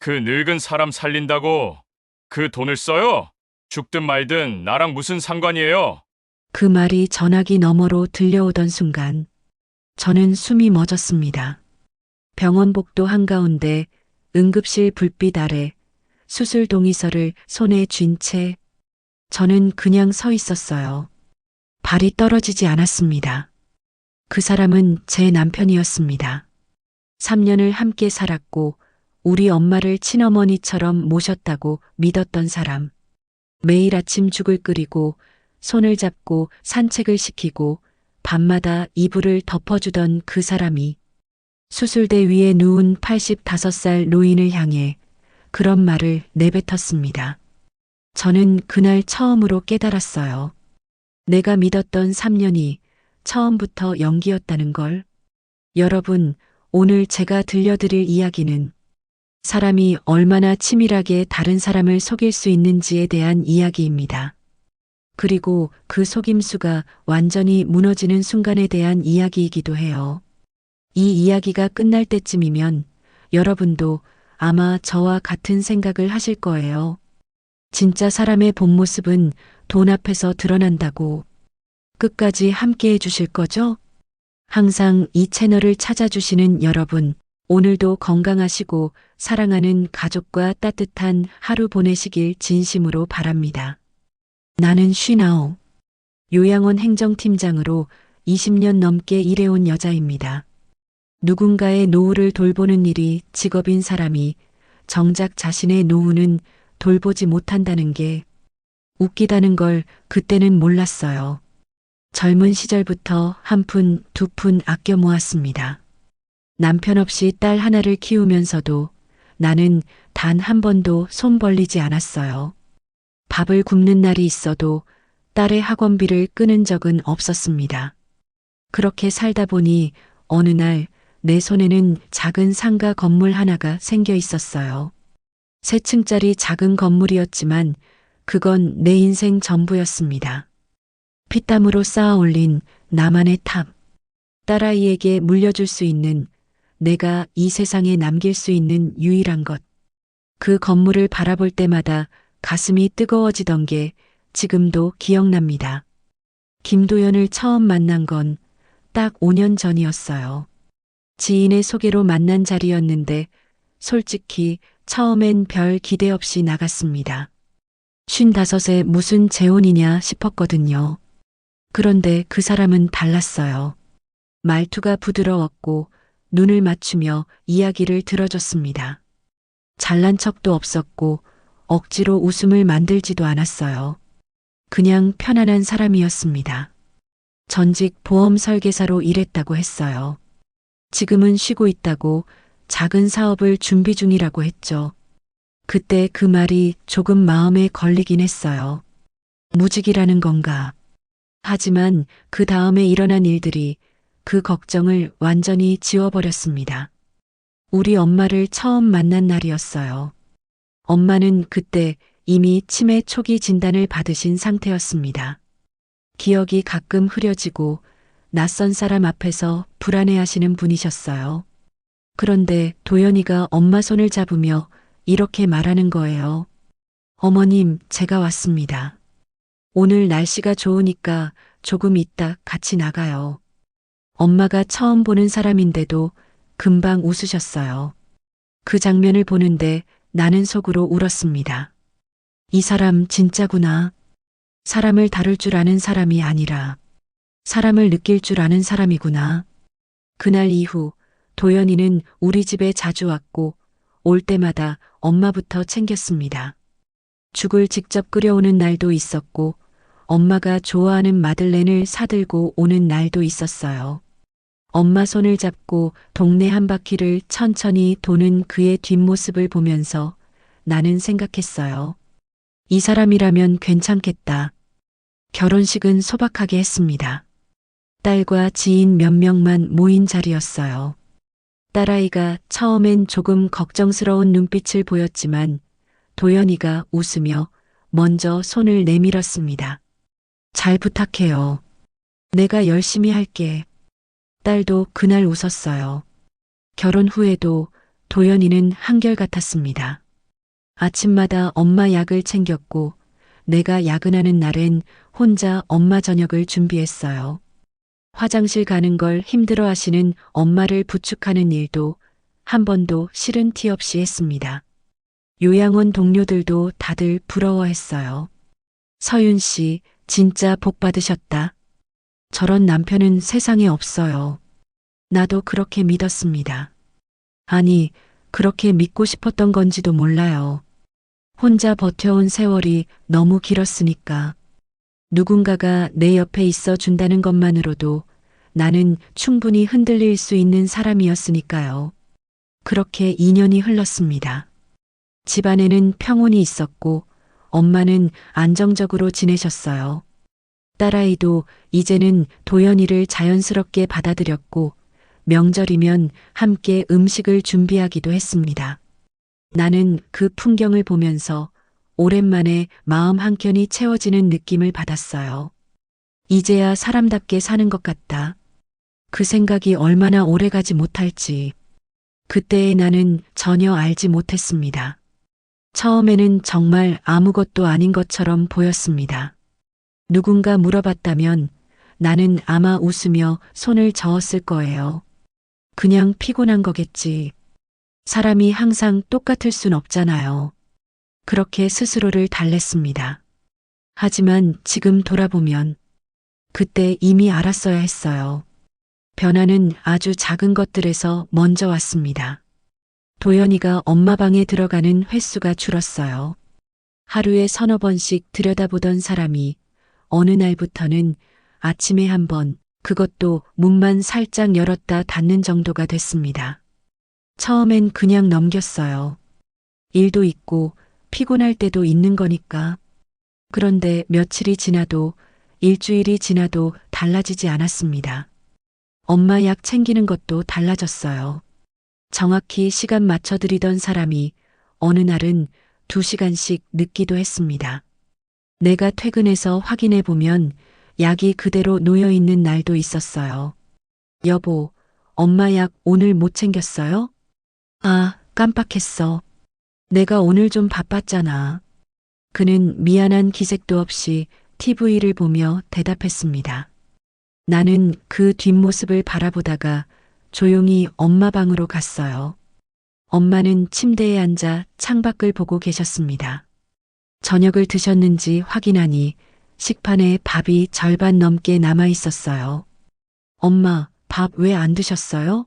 그 늙은 사람 살린다고 그 돈을 써요? 죽든 말든 나랑 무슨 상관이에요? 그 말이 전화기 너머로 들려오던 순간 저는 숨이 멎었습니다. 병원 복도 한가운데 응급실 불빛 아래 수술 동의서를 손에 쥔 채 저는 그냥 서 있었어요. 발이 떨어지지 않았습니다. 그 사람은 제 남편이었습니다. 3년을 함께 살았고 우리 엄마를 친어머니처럼 모셨다고 믿었던 사람. 매일 아침 죽을 끓이고 손을 잡고 산책을 시키고 밤마다 이불을 덮어주던 그 사람이 수술대 위에 누운 85살 노인을 향해 그런 말을 내뱉었습니다. 저는 그날 처음으로 깨달았어요. 내가 믿었던 3년이 처음부터 연기였다는 걸. 여러분, 오늘 제가 들려드릴 이야기는 사람이 얼마나 치밀하게 다른 사람을 속일 수 있는지에 대한 이야기입니다. 그리고 그 속임수가 완전히 무너지는 순간에 대한 이야기이기도 해요. 이 이야기가 끝날 때쯤이면 여러분도 아마 저와 같은 생각을 하실 거예요. 진짜 사람의 본 모습은 돈 앞에서 드러난다고. 끝까지 함께 해주실 거죠? 항상 이 채널을 찾아주시는 여러분, 오늘도 건강하시고 사랑하는 가족과 따뜻한 하루 보내시길 진심으로 바랍니다. 나는 쉬나오. 요양원 행정팀장으로 20년 넘게 일해온 여자입니다. 누군가의 노후를 돌보는 일이 직업인 사람이 정작 자신의 노후는 돌보지 못한다는 게 웃기다는 걸 그때는 몰랐어요. 젊은 시절부터 한 푼, 두 푼 아껴 모았습니다. 남편 없이 딸 하나를 키우면서도 나는 단 한 번도 손 벌리지 않았어요. 밥을 굶는 날이 있어도 딸의 학원비를 끄는 적은 없었습니다. 그렇게 살다 보니 어느 날 내 손에는 작은 상가 건물 하나가 생겨 있었어요. 3층짜리 작은 건물이었지만 그건 내 인생 전부였습니다. 피땀으로 쌓아 올린 나만의 탑. 딸아이에게 물려줄 수 있는, 내가 이 세상에 남길 수 있는 유일한 것. 그 건물을 바라볼 때마다 가슴이 뜨거워지던 게 지금도 기억납니다. 김도연을 처음 만난 건 딱 5년 전이었어요. 지인의 소개로 만난 자리였는데 솔직히 처음엔 별 기대 없이 나갔습니다. 55에 무슨 재혼이냐 싶었거든요. 그런데 그 사람은 달랐어요. 말투가 부드러웠고 눈을 맞추며 이야기를 들어줬습니다. 잘난 척도 없었고 억지로 웃음을 만들지도 않았어요. 그냥 편안한 사람이었습니다. 전직 보험 설계사로 일했다고 했어요. 지금은 쉬고 있다고, 작은 사업을 준비 중이라고 했죠. 그때 그 말이 조금 마음에 걸리긴 했어요. 무직이라는 건가. 하지만 그 다음에 일어난 일들이 그 걱정을 완전히 지워버렸습니다. 우리 엄마를 처음 만난 날이었어요. 엄마는 그때 이미 치매 초기 진단을 받으신 상태였습니다. 기억이 가끔 흐려지고 낯선 사람 앞에서 불안해하시는 분이셨어요. 그런데 도연이가 엄마 손을 잡으며 이렇게 말하는 거예요. 어머님, 제가 왔습니다. 오늘 날씨가 좋으니까 조금 있다 같이 나가요. 엄마가 처음 보는 사람인데도 금방 웃으셨어요. 그 장면을 보는데 나는 속으로 울었습니다. 이 사람 진짜구나. 사람을 다룰 줄 아는 사람이 아니라 사람을 느낄 줄 아는 사람이구나. 그날 이후 도연이는 우리 집에 자주 왔고 올 때마다 엄마부터 챙겼습니다. 죽을 직접 끓여오는 날도 있었고 엄마가 좋아하는 마들렌을 사들고 오는 날도 있었어요. 엄마 손을 잡고 동네 한 바퀴를 천천히 도는 그의 뒷모습을 보면서 나는 생각했어요. 이 사람이라면 괜찮겠다. 결혼식은 소박하게 했습니다. 딸과 지인 몇 명만 모인 자리였어요. 딸아이가 처음엔 조금 걱정스러운 눈빛을 보였지만 도연이가 웃으며 먼저 손을 내밀었습니다. 잘 부탁해요. 내가 열심히 할게. 딸도 그날 웃었어요. 결혼 후에도 도연이는 한결같았습니다. 아침마다 엄마 약을 챙겼고 내가 야근하는 날엔 혼자 엄마 저녁을 준비했어요. 화장실 가는 걸 힘들어 하시는 엄마를 부축하는 일도 한 번도 싫은 티 없이 했습니다. 요양원 동료들도 다들 부러워했어요. 서윤 씨, 진짜 복 받으셨다. 저런 남편은 세상에 없어요. 나도 그렇게 믿었습니다. 아니, 그렇게 믿고 싶었던 건지도 몰라요. 혼자 버텨온 세월이 너무 길었으니까. 누군가가 내 옆에 있어 준다는 것만으로도 나는 충분히 흔들릴 수 있는 사람이었으니까요. 그렇게 2년이 흘렀습니다. 집안에는 평온이 있었고 엄마는 안정적으로 지내셨어요. 딸아이도 이제는 도연이를 자연스럽게 받아들였고 명절이면 함께 음식을 준비하기도 했습니다. 나는 그 풍경을 보면서 오랜만에 마음 한켠이 채워지는 느낌을 받았어요. 이제야 사람답게 사는 것 같다. 그 생각이 얼마나 오래가지 못할지 그때의 나는 전혀 알지 못했습니다. 처음에는 정말 아무것도 아닌 것처럼 보였습니다. 누군가 물어봤다면 나는 아마 웃으며 손을 저었을 거예요. 그냥 피곤한 거겠지. 사람이 항상 똑같을 순 없잖아요. 그렇게 스스로를 달랬습니다. 하지만 지금 돌아보면 그때 이미 알았어야 했어요. 변화는 아주 작은 것들에서 먼저 왔습니다. 도연이가 엄마 방에 들어가는 횟수가 줄었어요. 하루에 서너 번씩 들여다보던 사람이 어느 날부터는 아침에 한 번, 그것도 문만 살짝 열었다 닫는 정도가 됐습니다. 처음엔 그냥 넘겼어요. 일도 있고 피곤할 때도 있는 거니까. 그런데 며칠이 지나도 일주일이 지나도 달라지지 않았습니다. 엄마 약 챙기는 것도 달라졌어요. 정확히 시간 맞춰드리던 사람이 어느 날은 2시간씩 늦기도 했습니다. 내가 퇴근해서 확인해 보면 약이 그대로 놓여 있는 날도 있었어요. 여보, 엄마 약 오늘 못 챙겼어요? 아, 깜빡했어. 내가 오늘 좀 바빴잖아. 그는 미안한 기색도 없이 TV를 보며 대답했습니다. 나는 그 뒷모습을 바라보다가 조용히 엄마 방으로 갔어요. 엄마는 침대에 앉아 창밖을 보고 계셨습니다. 저녁을 드셨는지 확인하니 식판에 밥이 절반 넘게 남아 있었어요. 엄마, 밥 왜 안 드셨어요?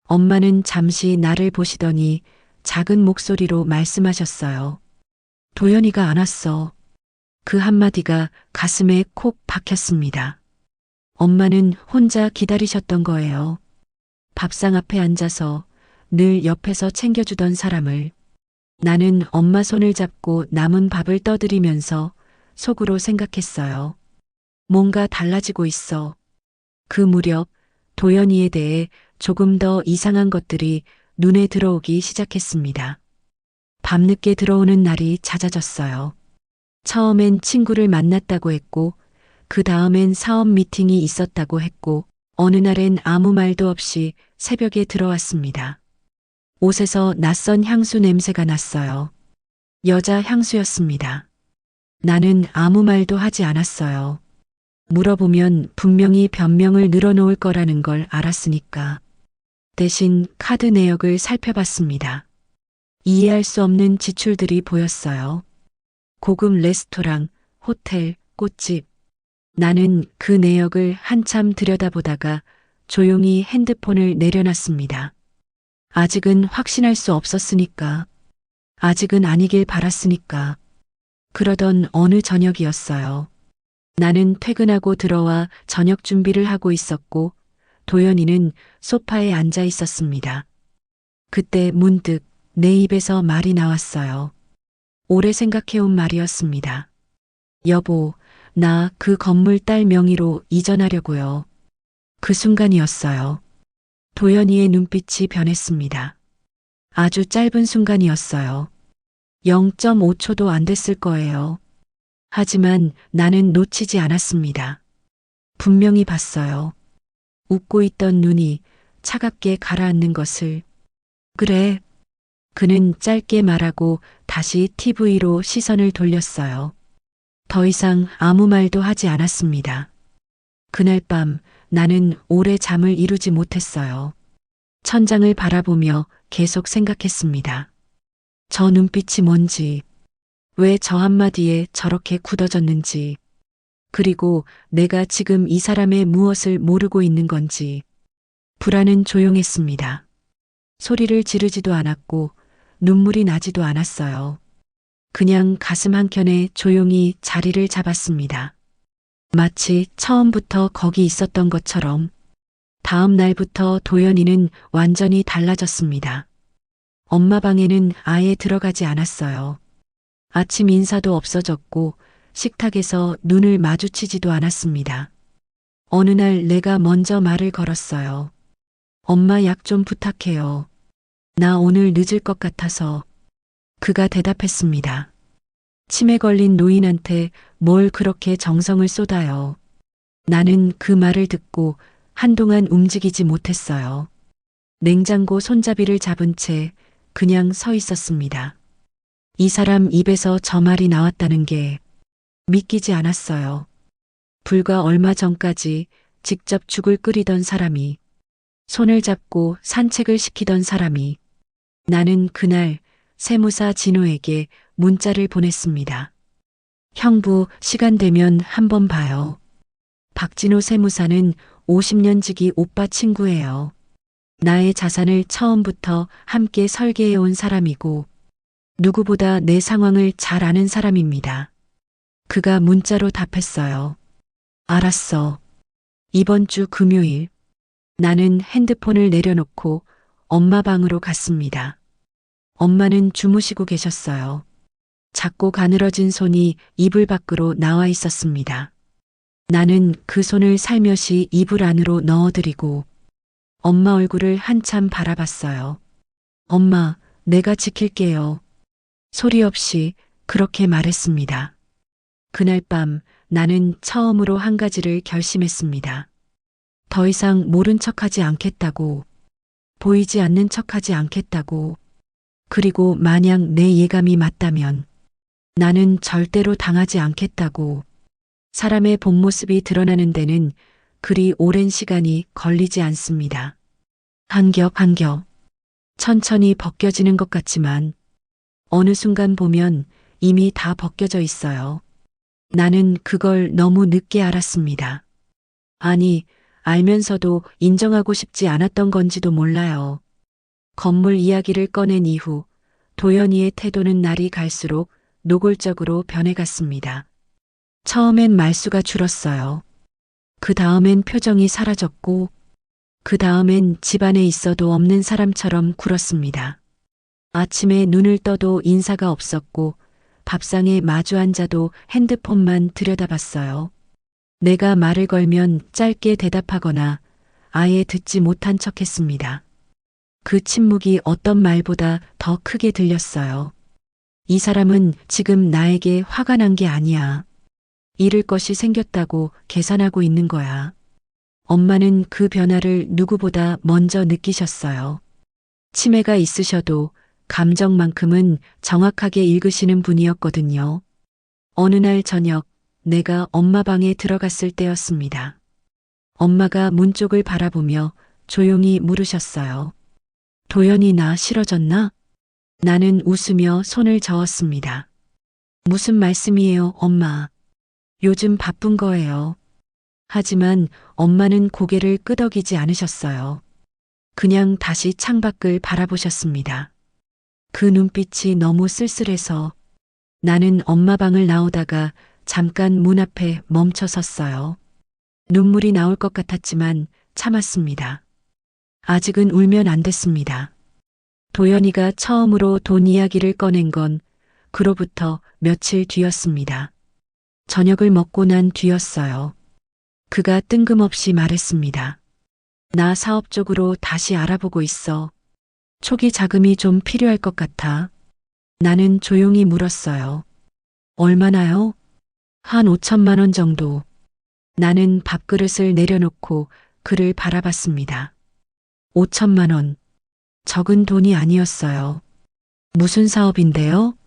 엄마는 잠시 나를 보시더니 작은 목소리로 말씀하셨어요. 도연이가 안 왔어. 그 한마디가 가슴에 콕 박혔습니다. 엄마는 혼자 기다리셨던 거예요. 밥상 앞에 앉아서 늘 옆에서 챙겨주던 사람을. 나는 엄마 손을 잡고 남은 밥을 떠드리면서 속으로 생각했어요. 뭔가 달라지고 있어. 그 무렵 도연이에 대해 조금 더 이상한 것들이 눈에 들어오기 시작했습니다. 밤늦게 들어오는 날이 잦아졌어요. 처음엔 친구를 만났다고 했고 그 다음엔 사업 미팅이 있었다고 했고 어느 날엔 아무 말도 없이 새벽에 들어왔습니다. 옷에서 낯선 향수 냄새가 났어요. 여자 향수였습니다. 나는 아무 말도 하지 않았어요. 물어보면 분명히 변명을 늘어놓을 거라는 걸 알았으니까. 대신 카드 내역을 살펴봤습니다. 이해할 수 없는 지출들이 보였어요. 고급 레스토랑, 호텔, 꽃집. 나는 그 내역을 한참 들여다보다가 조용히 핸드폰을 내려놨습니다. 아직은 확신할 수 없었으니까. 아직은 아니길 바랐으니까. 그러던 어느 저녁이었어요. 나는 퇴근하고 들어와 저녁 준비를 하고 있었고 도연이는 소파에 앉아 있었습니다. 그때 문득 내 입에서 말이 나왔어요. 오래 생각해온 말이었습니다. 여보, 나 그 건물 딸 명의로 이전하려고요. 그 순간이었어요. 도연이의 눈빛이 변했습니다. 아주 짧은 순간이었어요. 0.5초도 안 됐을 거예요. 하지만 나는 놓치지 않았습니다. 분명히 봤어요. 웃고 있던 눈이 차갑게 가라앉는 것을. 그래, 그는 짧게 말하고 다시 TV로 시선을 돌렸어요. 더 이상 아무 말도 하지 않았습니다. 그날 밤 나는 오래 잠을 이루지 못했어요. 천장을 바라보며 계속 생각했습니다. 저 눈빛이 뭔지, 왜 저 한마디에 저렇게 굳어졌는지, 그리고 내가 지금 이 사람의 무엇을 모르고 있는 건지. 불안은 조용했습니다. 소리를 지르지도 않았고 눈물이 나지도 않았어요. 그냥 가슴 한켠에 조용히 자리를 잡았습니다. 마치 처음부터 거기 있었던 것처럼. 다음 날부터 도연이는 완전히 달라졌습니다. 엄마 방에는 아예 들어가지 않았어요. 아침 인사도 없어졌고 식탁에서 눈을 마주치지도 않았습니다. 어느 날 내가 먼저 말을 걸었어요. 엄마 약 좀 부탁해요. 나 오늘 늦을 것 같아서. 그가 대답했습니다. 치매 걸린 노인한테 뭘 그렇게 정성을 쏟아요. 나는 그 말을 듣고 한동안 움직이지 못했어요. 냉장고 손잡이를 잡은 채 그냥 서 있었습니다. 이 사람 입에서 저 말이 나왔다는 게 믿기지 않았어요. 불과 얼마 전까지 직접 죽을 끓이던 사람이, 손을 잡고 산책을 시키던 사람이, 나는 그날 세무사 진호에게 문자를 보냈습니다. 형부, 시간 되면 한번 봐요. 박진호 세무사는 50년 지기 오빠 친구예요. 나의 자산을 처음부터 함께 설계해온 사람이고 누구보다 내 상황을 잘 아는 사람입니다. 그가 문자로 답했어요. 알았어. 이번 주 금요일. 나는 핸드폰을 내려놓고 엄마 방으로 갔습니다. 엄마는 주무시고 계셨어요. 작고 가늘어진 손이 이불 밖으로 나와 있었습니다. 나는 그 손을 살며시 이불 안으로 넣어드리고 엄마 얼굴을 한참 바라봤어요. 엄마, 내가 지킬게요. 소리 없이 그렇게 말했습니다. 그날 밤 나는 처음으로 한 가지를 결심했습니다. 더 이상 모른 척하지 않겠다고, 보이지 않는 척하지 않겠다고, 그리고 만약 내 예감이 맞다면 나는 절대로 당하지 않겠다고. 사람의 본 모습이 드러나는 데는 그리 오랜 시간이 걸리지 않습니다. 한 겹 한 겹, 천천히 벗겨지는 것 같지만 어느 순간 보면 이미 다 벗겨져 있어요. 나는 그걸 너무 늦게 알았습니다. 아니, 알면서도 인정하고 싶지 않았던 건지도 몰라요. 건물 이야기를 꺼낸 이후 도연이의 태도는 날이 갈수록 노골적으로 변해갔습니다. 처음엔 말수가 줄었어요. 그 다음엔 표정이 사라졌고, 그 다음엔 집안에 있어도 없는 사람처럼 굴었습니다. 아침에 눈을 떠도 인사가 없었고, 밥상에 마주 앉아도 핸드폰만 들여다봤어요. 내가 말을 걸면 짧게 대답하거나 아예 듣지 못한 척 했습니다. 그 침묵이 어떤 말보다 더 크게 들렸어요. 이 사람은 지금 나에게 화가 난 게 아니야. 잃을 것이 생겼다고 계산하고 있는 거야. 엄마는 그 변화를 누구보다 먼저 느끼셨어요. 치매가 있으셔도 감정만큼은 정확하게 읽으시는 분이었거든요. 어느 날 저녁 내가 엄마 방에 들어갔을 때였습니다. 엄마가 문 쪽을 바라보며 조용히 물으셨어요. 도연이 나 싫어졌나? 나는 웃으며 손을 저었습니다. 무슨 말씀이에요, 엄마? 요즘 바쁜 거예요. 하지만 엄마는 고개를 끄덕이지 않으셨어요. 그냥 다시 창밖을 바라보셨습니다. 그 눈빛이 너무 쓸쓸해서 나는 엄마 방을 나오다가 잠깐 문 앞에 멈춰 섰어요. 눈물이 나올 것 같았지만 참았습니다. 아직은 울면 안 됐습니다. 도연이가 처음으로 돈 이야기를 꺼낸 건 그로부터 며칠 뒤였습니다. 저녁을 먹고 난 뒤였어요. 그가 뜬금없이 말했습니다. 나 사업 쪽으로 다시 알아보고 있어. 초기 자금이 좀 필요할 것 같아. 나는 조용히 물었어요. 얼마나요? 한 5천만 원 정도. 나는 밥그릇을 내려놓고 그를 바라봤습니다. 5천만 원. 적은 돈이 아니었어요. 무슨 사업인데요?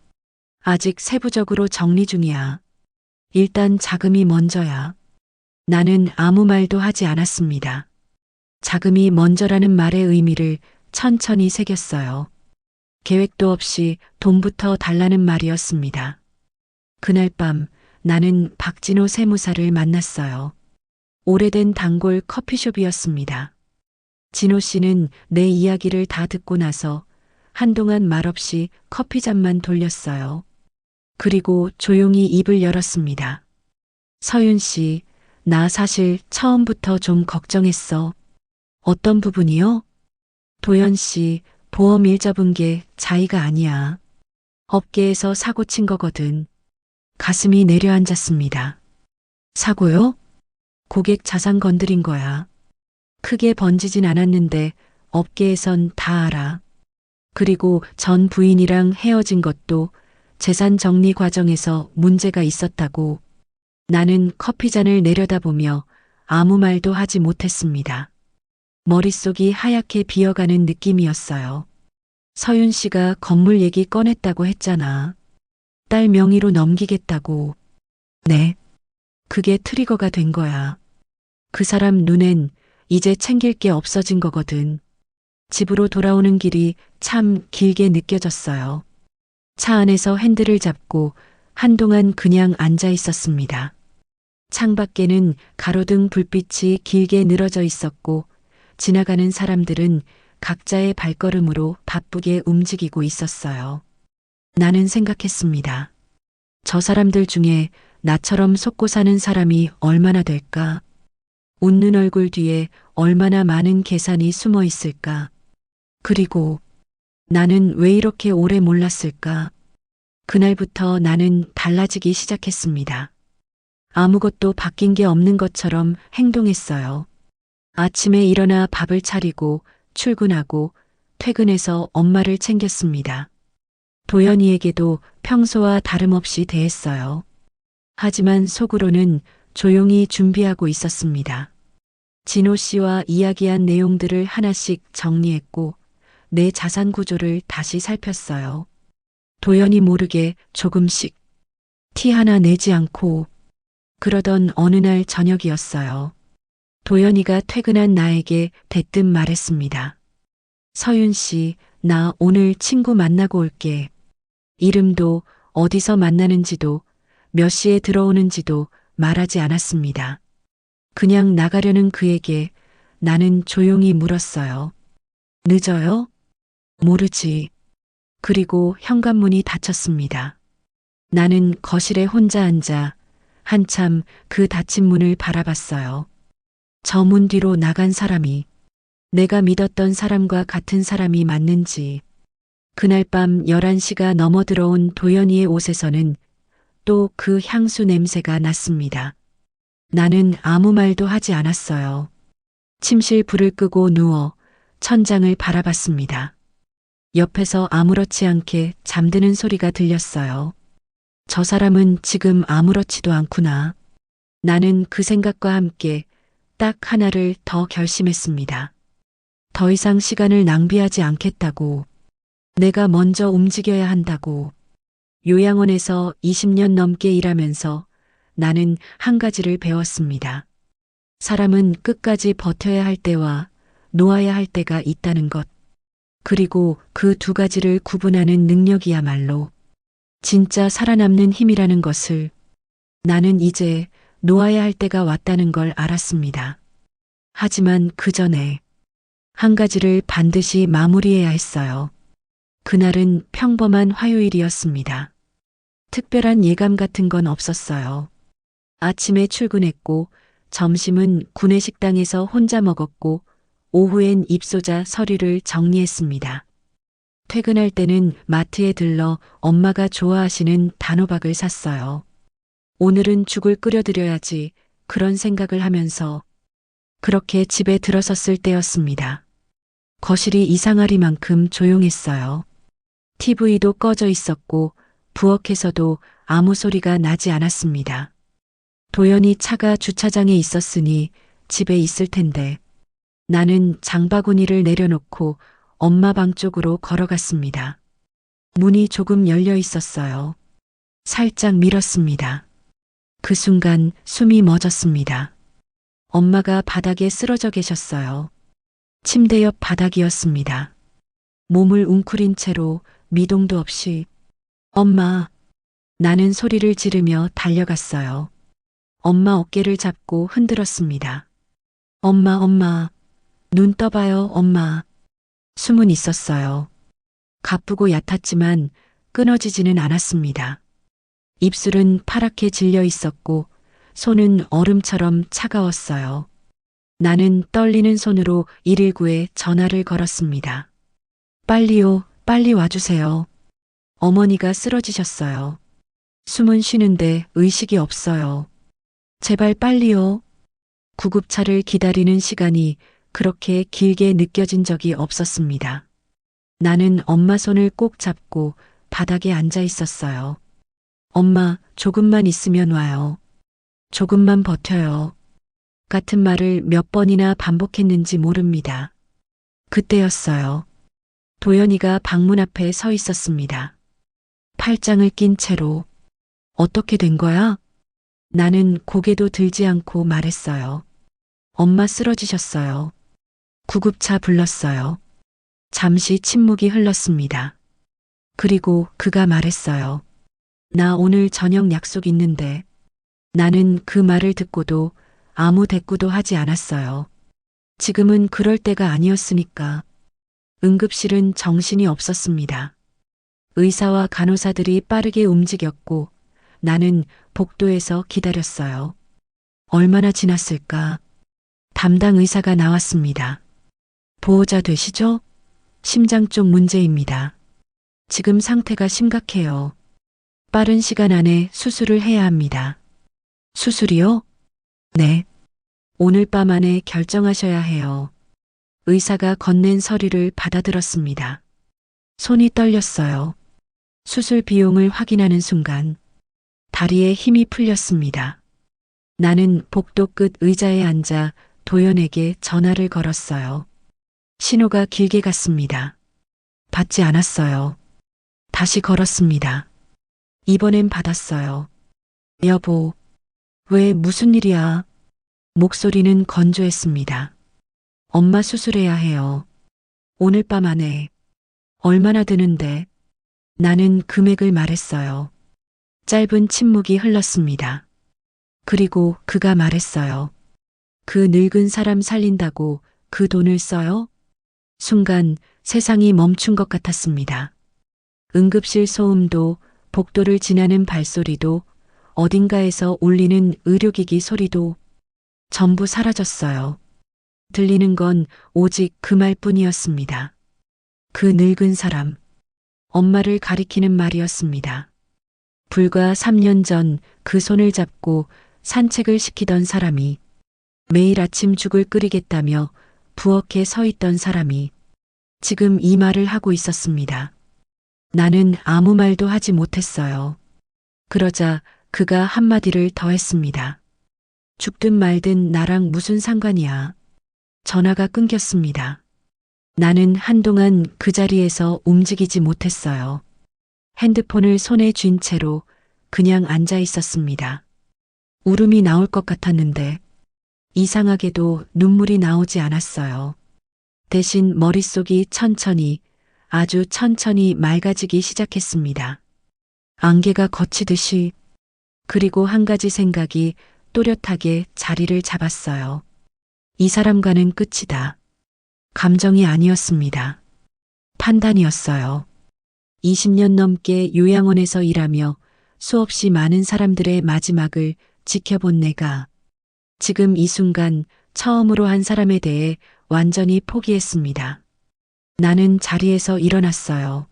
아직 세부적으로 정리 중이야. 일단 자금이 먼저야. 나는 아무 말도 하지 않았습니다. 자금이 먼저라는 말의 의미를 천천히 새겼어요. 계획도 없이 돈부터 달라는 말이었습니다. 그날 밤 나는 박진호 세무사를 만났어요. 오래된 단골 커피숍이었습니다. 진호 씨는 내 이야기를 다 듣고 나서 한동안 말없이 커피잔만 돌렸어요. 그리고 조용히 입을 열었습니다. 서윤 씨, 나 사실 처음부터 좀 걱정했어. 어떤 부분이요? 도연 씨, 보험 일 접은 게 자의가 아니야. 업계에서 사고 친 거거든. 가슴이 내려앉았습니다. 사고요? 고객 자산 건드린 거야. 크게 번지진 않았는데 업계에선 다 알아. 그리고 전 부인이랑 헤어진 것도 재산 정리 과정에서 문제가 있었다고. 나는 커피잔을 내려다보며 아무 말도 하지 못했습니다. 머릿속이 하얗게 비어가는 느낌이었어요. 서윤 씨가 건물 얘기 꺼냈다고 했잖아. 딸 명의로 넘기겠다고. 네. 그게 트리거가 된 거야. 그 사람 눈엔 이제 챙길 게 없어진 거거든. 집으로 돌아오는 길이 참 길게 느껴졌어요. 차 안에서 핸들을 잡고 한동안 그냥 앉아 있었습니다. 창밖에는 가로등 불빛이 길게 늘어져 있었고 지나가는 사람들은 각자의 발걸음으로 바쁘게 움직이고 있었어요. 나는 생각했습니다. 저 사람들 중에 나처럼 속고 사는 사람이 얼마나 될까? 웃는 얼굴 뒤에 얼마나 많은 계산이 숨어 있을까? 그리고 나는 왜 이렇게 오래 몰랐을까? 그날부터 나는 달라지기 시작했습니다. 아무것도 바뀐 게 없는 것처럼 행동했어요. 아침에 일어나 밥을 차리고 출근하고 퇴근해서 엄마를 챙겼습니다. 도연이에게도 평소와 다름없이 대했어요. 하지만 속으로는 조용히 준비하고 있었습니다. 진호 씨와 이야기한 내용들을 하나씩 정리했고 내 자산 구조를 다시 살폈어요. 도연이 모르게 조금씩 티 하나 내지 않고 그러던 어느 날 저녁이었어요. 도연이가 퇴근한 나에게 대뜸 말했습니다. 서윤 씨, 나 오늘 친구 만나고 올게. 이름도 어디서 만나는지도 몇 시에 들어오는지도 말하지 않았습니다. 그냥 나가려는 그에게 나는 조용히 물었어요. 늦어요? 모르지. 그리고 현관문이 닫혔습니다. 나는 거실에 혼자 앉아 한참 그 닫힌 문을 바라봤어요. 저 문 뒤로 나간 사람이 내가 믿었던 사람과 같은 사람이 맞는지. 그날 밤 11시가 넘어 들어온 도연이의 옷에서는 또 그 향수 냄새가 났습니다. 나는 아무 말도 하지 않았어요. 침실 불을 끄고 누워 천장을 바라봤습니다. 옆에서 아무렇지 않게 잠드는 소리가 들렸어요. 저 사람은 지금 아무렇지도 않구나. 나는 그 생각과 함께 딱 하나를 더 결심했습니다. 더 이상 시간을 낭비하지 않겠다고. 내가 먼저 움직여야 한다고. 요양원에서 20년 넘게 일하면서 나는 한 가지를 배웠습니다. 사람은 끝까지 버텨야 할 때와 놓아야 할 때가 있다는 것. 그리고 그 두 가지를 구분하는 능력이야말로 진짜 살아남는 힘이라는 것을 나는 이제 놓아야 할 때가 왔다는 걸 알았습니다. 하지만 그 전에 한 가지를 반드시 마무리해야 했어요. 그날은 평범한 화요일이었습니다. 특별한 예감 같은 건 없었어요. 아침에 출근했고 점심은 구내식당에서 혼자 먹었고 오후엔 입소자 서류를 정리했습니다. 퇴근할 때는 마트에 들러 엄마가 좋아하시는 단호박을 샀어요. 오늘은 죽을 끓여드려야지 그런 생각을 하면서 그렇게 집에 들어섰을 때였습니다. 거실이 이상하리만큼 조용했어요. TV도 꺼져 있었고 부엌에서도 아무 소리가 나지 않았습니다. 도연이 차가 주차장에 있었으니 집에 있을 텐데 나는 장바구니를 내려놓고 엄마 방 쪽으로 걸어갔습니다. 문이 조금 열려 있었어요. 살짝 밀었습니다. 그 순간 숨이 멎었습니다. 엄마가 바닥에 쓰러져 계셨어요. 침대 옆 바닥이었습니다. 몸을 웅크린 채로 미동도 없이 엄마, 나는 소리를 지르며 달려갔어요. 엄마 어깨를 잡고 흔들었습니다. 엄마, 눈 떠봐요, 엄마. 숨은 있었어요. 가쁘고 얕았지만 끊어지지는 않았습니다. 입술은 파랗게 질려 있었고 손은 얼음처럼 차가웠어요. 나는 떨리는 손으로 119에 전화를 걸었습니다. 빨리요, 빨리 와주세요. 어머니가 쓰러지셨어요. 숨은 쉬는데 의식이 없어요. 제발 빨리요. 구급차를 기다리는 시간이 그렇게 길게 느껴진 적이 없었습니다. 나는 엄마 손을 꼭 잡고 바닥에 앉아 있었어요. 엄마, 조금만 있으면 와요. 조금만 버텨요. 같은 말을 몇 번이나 반복했는지 모릅니다. 그때였어요. 도연이가 방문 앞에 서 있었습니다. 팔짱을 낀 채로. 어떻게 된 거야? 나는 고개도 들지 않고 말했어요. 엄마 쓰러지셨어요. 구급차 불렀어요. 잠시 침묵이 흘렀습니다. 그리고 그가 말했어요. 나 오늘 저녁 약속 있는데. 나는 그 말을 듣고도 아무 대꾸도 하지 않았어요. 지금은 그럴 때가 아니었으니까. 응급실은 정신이 없었습니다. 의사와 간호사들이 빠르게 움직였고 나는 복도에서 기다렸어요. 얼마나 지났을까? 담당 의사가 나왔습니다. 보호자 되시죠? 심장 쪽 문제입니다. 지금 상태가 심각해요. 빠른 시간 안에 수술을 해야 합니다. 수술이요? 네. 오늘 밤 안에 결정하셔야 해요. 의사가 건넨 서류를 받아들었습니다. 손이 떨렸어요. 수술 비용을 확인하는 순간 다리에 힘이 풀렸습니다. 나는 복도 끝 의자에 앉아 도연에게 전화를 걸었어요. 신호가 길게 갔습니다. 받지 않았어요. 다시 걸었습니다. 이번엔 받았어요. 여보, 왜 무슨 일이야? 목소리는 건조했습니다. 엄마 수술해야 해요. 오늘 밤 안에. 얼마나 드는데? 나는 금액을 말했어요. 짧은 침묵이 흘렀습니다. 그리고 그가 말했어요. 그 늙은 사람 살린다고 그 돈을 써요? 순간 세상이 멈춘 것 같았습니다. 응급실 소음도, 복도를 지나는 발소리도, 어딘가에서 울리는 의료기기 소리도 전부 사라졌어요. 들리는 건 오직 그 말뿐이었습니다. 그 늙은 사람, 엄마를 가리키는 말이었습니다. 불과 3년 전 그 손을 잡고 산책을 시키던 사람이, 매일 아침 죽을 끓이겠다며 부엌에 서 있던 사람이 지금 이 말을 하고 있었습니다. 나는 아무 말도 하지 못했어요. 그러자 그가 한마디를 더 했습니다. 죽든 말든 나랑 무슨 상관이야. 전화가 끊겼습니다. 나는 한동안 그 자리에서 움직이지 못했어요. 핸드폰을 손에 쥔 채로 그냥 앉아 있었습니다. 울음이 나올 것 같았는데 이상하게도 눈물이 나오지 않았어요. 대신 머릿속이 천천히, 아주 천천히 맑아지기 시작했습니다. 안개가 걷히듯이. 그리고 한 가지 생각이 또렷하게 자리를 잡았어요. 이 사람과는 끝이다. 감정이 아니었습니다. 판단이었어요. 20년 넘게 요양원에서 일하며 수없이 많은 사람들의 마지막을 지켜본 내가 지금 이 순간 처음으로 한 사람에 대해 완전히 포기했습니다. 나는 자리에서 일어났어요.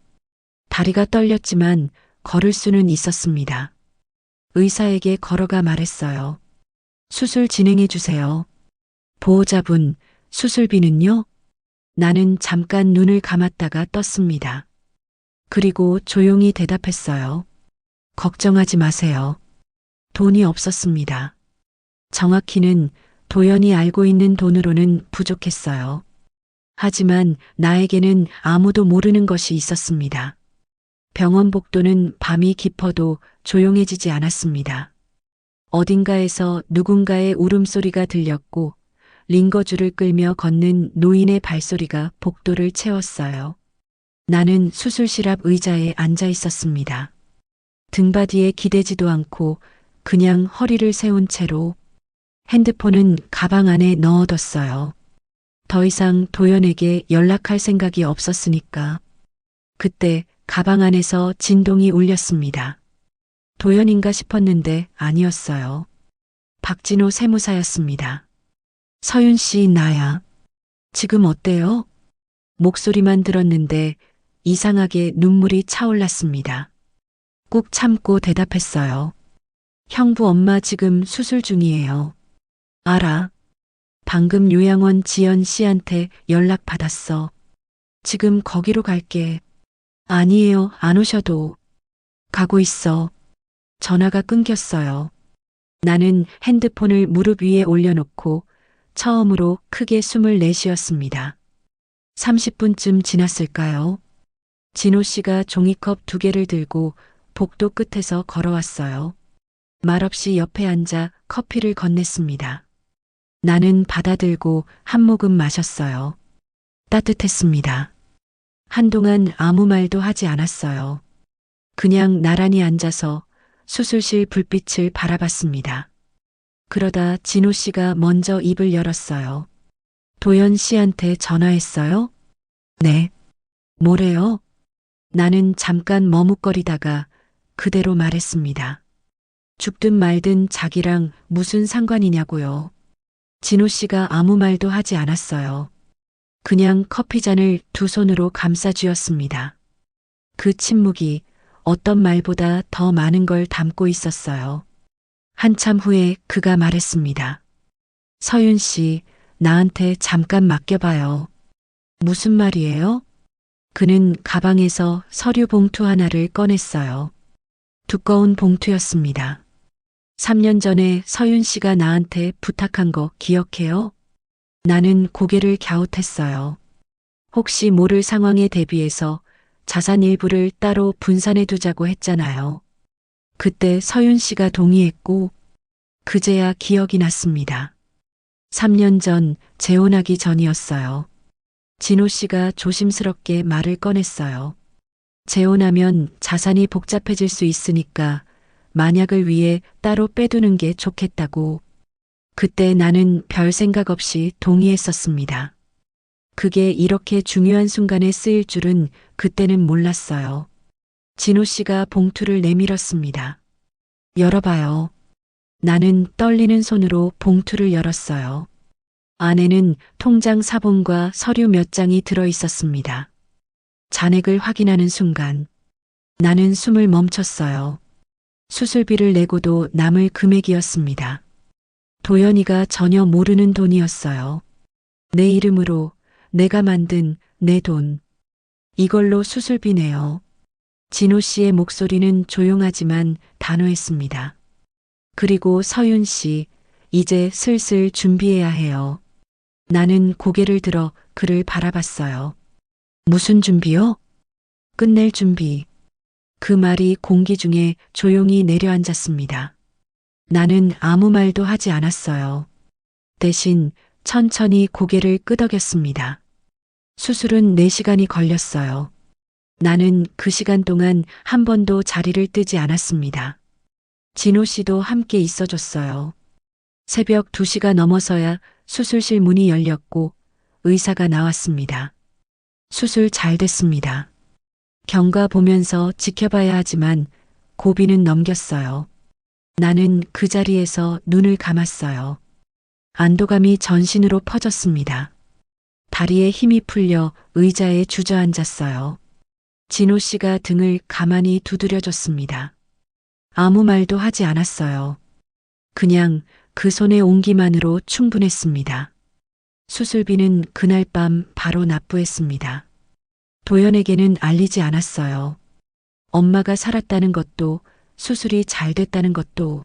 다리가 떨렸지만 걸을 수는 있었습니다. 의사에게 걸어가 말했어요. 수술 진행해 주세요. 보호자분, 수술비는요? 나는 잠깐 눈을 감았다가 떴습니다. 그리고 조용히 대답했어요. 걱정하지 마세요. 돈이 없었습니다. 정확히는 도연이 알고 있는 돈으로는 부족했어요. 하지만 나에게는 아무도 모르는 것이 있었습니다. 병원 복도는 밤이 깊어도 조용해지지 않았습니다. 어딘가에서 누군가의 울음소리가 들렸고 링거줄을 끌며 걷는 노인의 발소리가 복도를 채웠어요. 나는 수술실 앞 의자에 앉아 있었습니다. 등받이에 기대지도 않고 그냥 허리를 세운 채로 핸드폰은 가방 안에 넣어뒀어요. 더 이상 도연에게 연락할 생각이 없었으니까. 그때 가방 안에서 진동이 울렸습니다. 도연인가 싶었는데 아니었어요. 박진호 세무사였습니다. 서윤 씨, 나야. 지금 어때요? 목소리만 들었는데 이상하게 눈물이 차올랐습니다. 꾹 참고 대답했어요. 형부 엄마 지금 수술 중이에요. 알아. 방금 요양원 지연 씨한테 연락 받았어. 지금 거기로 갈게. 아니에요, 안 오셔도. 가고 있어. 전화가 끊겼어요. 나는 핸드폰을 무릎 위에 올려놓고 처음으로 크게 숨을 내쉬었습니다. 30분쯤 지났을까요? 진호 씨가 종이컵 2개를 들고 복도 끝에서 걸어왔어요. 말없이 옆에 앉아 커피를 건넸습니다. 나는 받아들고 한 모금 마셨어요. 따뜻했습니다. 한동안 아무 말도 하지 않았어요. 그냥 나란히 앉아서 수술실 불빛을 바라봤습니다. 그러다 진호 씨가 먼저 입을 열었어요. 도연 씨한테 전화했어요? 네. 뭐래요? 나는 잠깐 머뭇거리다가 그대로 말했습니다. 죽든 말든 자기랑 무슨 상관이냐고요. 진호 씨가 아무 말도 하지 않았어요. 그냥 커피잔을 두 손으로 감싸 쥐었습니다. 그 침묵이 어떤 말보다 더 많은 걸 담고 있었어요. 한참 후에 그가 말했습니다. 서윤 씨, 나한테 잠깐 맡겨봐요. 무슨 말이에요? 그는 가방에서 서류 봉투 하나를 꺼냈어요. 두꺼운 봉투였습니다. 3년 전에 서윤 씨가 나한테 부탁한 거 기억해요? 나는 고개를 갸웃했어요. 혹시 모를 상황에 대비해서 자산 일부를 따로 분산해 두자고 했잖아요. 그때 서윤 씨가 동의했고 그제야 기억이 났습니다. 3년 전 재혼하기 전이었어요. 진호 씨가 조심스럽게 말을 꺼냈어요. 재혼하면 자산이 복잡해질 수 있으니까 만약을 위해 따로 빼두는 게 좋겠다고. 그때 나는 별 생각 없이 동의했었습니다. 그게 이렇게 중요한 순간에 쓰일 줄은 그때는 몰랐어요. 진호 씨가 봉투를 내밀었습니다. 열어봐요. 나는 떨리는 손으로 봉투를 열었어요. 안에는 통장 사본과 서류 몇 장이 들어 있었습니다. 잔액을 확인하는 순간 나는 숨을 멈췄어요. 수술비를 내고도 남을 금액이었습니다. 도연이가 전혀 모르는 돈이었어요. 내 이름으로 내가 만든 내 돈. 이걸로 수술비 내요. 진호 씨의 목소리는 조용하지만 단호했습니다. 그리고 서윤 씨, 이제 슬슬 준비해야 해요. 나는 고개를 들어 그를 바라봤어요. 무슨 준비요? 끝낼 준비. 그 말이 공기 중에 조용히 내려앉았습니다. 나는 아무 말도 하지 않았어요. 대신 천천히 고개를 끄덕였습니다. 수술은 4시간이 걸렸어요. 나는 그 시간 동안 한 번도 자리를 뜨지 않았습니다. 진호 씨도 함께 있어줬어요. 새벽 2시가 넘어서야 수술실 문이 열렸고 의사가 나왔습니다. 수술 잘 됐습니다. 경과 보면서 지켜봐야 하지만 고비는 넘겼어요. 나는 그 자리에서 눈을 감았어요. 안도감이 전신으로 퍼졌습니다. 다리에 힘이 풀려 의자에 주저앉았어요. 진호 씨가 등을 가만히 두드려줬습니다. 아무 말도 하지 않았어요. 그냥 그 손의 온기만으로 충분했습니다. 수술비는 그날 밤 바로 납부했습니다. 도연에게는 알리지 않았어요. 엄마가 살았다는 것도 수술이 잘 됐다는 것도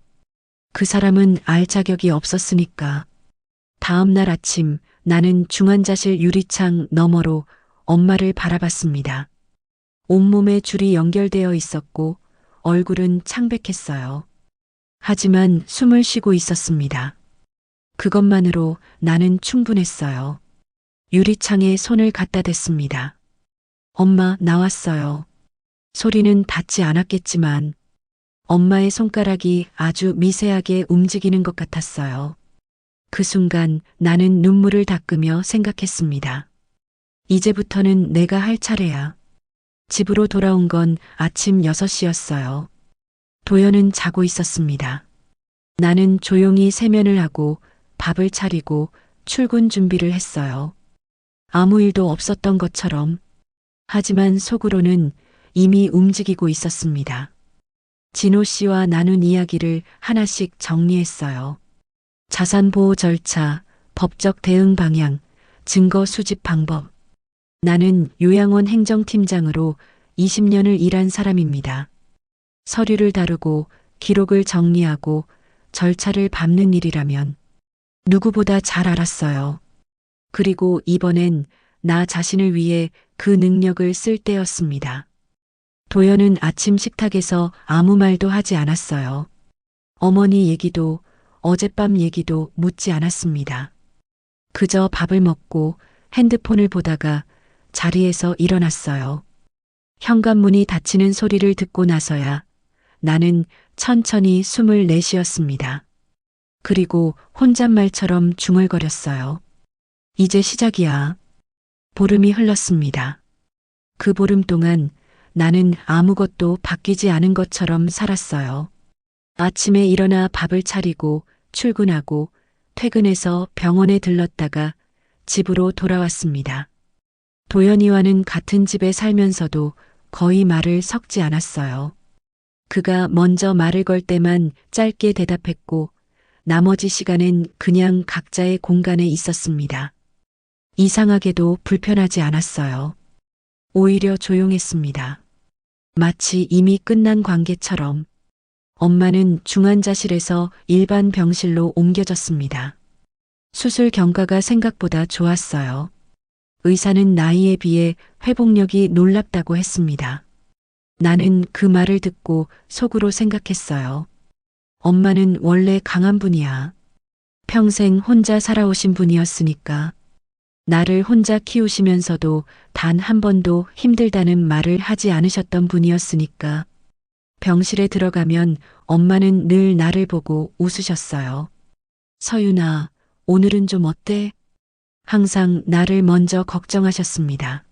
그 사람은 알 자격이 없었으니까. 다음 날 아침 나는 중환자실 유리창 너머로 엄마를 바라봤습니다. 온몸에 줄이 연결되어 있었고 얼굴은 창백했어요. 하지만 숨을 쉬고 있었습니다. 그것만으로 나는 충분했어요. 유리창에 손을 갖다 댔습니다. 엄마, 나왔어요. 소리는 닿지 않았겠지만 엄마의 손가락이 아주 미세하게 움직이는 것 같았어요. 그 순간 나는 눈물을 닦으며 생각했습니다. 이제부터는 내가 할 차례야. 집으로 돌아온 건 아침 6시였어요. 도연은 자고 있었습니다. 나는 조용히 세면을 하고 밥을 차리고 출근 준비를 했어요. 아무 일도 없었던 것처럼. 하지만 속으로는 이미 움직이고 있었습니다. 진호 씨와 나눈 이야기를 하나씩 정리했어요. 자산보호 절차, 법적 대응 방향, 증거 수집 방법. 나는 요양원 행정팀장으로 20년을 일한 사람입니다. 서류를 다루고 기록을 정리하고 절차를 밟는 일이라면 누구보다 잘 알았어요. 그리고 이번엔 나 자신을 위해 그 능력을 쓸 때였습니다. 도연은 아침 식탁에서 아무 말도 하지 않았어요. 어머니 얘기도 어젯밤 얘기도 묻지 않았습니다. 그저 밥을 먹고 핸드폰을 보다가 자리에서 일어났어요. 현관문이 닫히는 소리를 듣고 나서야 나는 천천히 숨을 내쉬었습니다. 그리고 혼잣말처럼 중얼거렸어요. 이제 시작이야. 보름이 흘렀습니다. 그 보름 동안 나는 아무것도 바뀌지 않은 것처럼 살았어요. 아침에 일어나 밥을 차리고 출근하고 퇴근해서 병원에 들렀다가 집으로 돌아왔습니다. 도연이와는 같은 집에 살면서도 거의 말을 섞지 않았어요. 그가 먼저 말을 걸 때만 짧게 대답했고 나머지 시간엔 그냥 각자의 공간에 있었습니다. 이상하게도 불편하지 않았어요. 오히려 조용했습니다. 마치 이미 끝난 관계처럼. 엄마는 중환자실에서 일반 병실로 옮겨졌습니다. 수술 경과가 생각보다 좋았어요. 의사는 나이에 비해 회복력이 놀랍다고 했습니다. 나는 그 말을 듣고 속으로 생각했어요. 엄마는 원래 강한 분이야. 평생 혼자 살아오신 분이었으니까. 나를 혼자 키우시면서도 단 한 번도 힘들다는 말을 하지 않으셨던 분이었으니까. 병실에 들어가면 엄마는 늘 나를 보고 웃으셨어요. 서윤아, 오늘은 좀 어때? 항상 나를 먼저 걱정하셨습니다.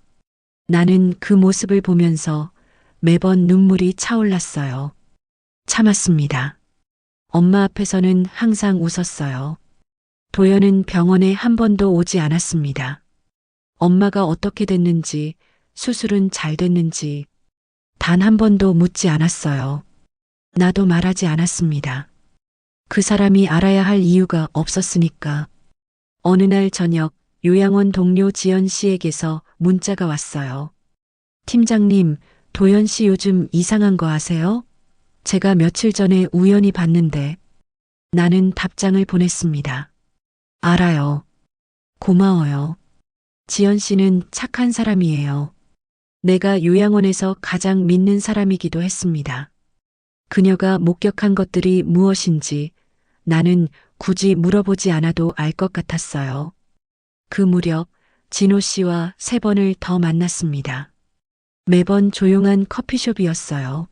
나는 그 모습을 보면서 매번 눈물이 차올랐어요. 참았습니다. 엄마 앞에서는 항상 웃었어요. 도연은 병원에 한 번도 오지 않았습니다. 엄마가 어떻게 됐는지, 수술은 잘 됐는지, 단 한 번도 묻지 않았어요. 나도 말하지 않았습니다. 그 사람이 알아야 할 이유가 없었으니까. 어느 날 저녁 요양원 동료 지연 씨에게서 문자가 왔어요. 팀장님, 도연 씨 요즘 이상한 거 아세요? 제가 며칠 전에 우연히 봤는데. 나는 답장을 보냈습니다. 알아요. 고마워요. 지연 씨는 착한 사람이에요. 내가 요양원에서 가장 믿는 사람이기도 했습니다. 그녀가 목격한 것들이 무엇인지 나는 굳이 물어보지 않아도 알 것 같았어요. 그 무렵 진호 씨와 3번을 더 만났습니다. 매번 조용한 커피숍이었어요.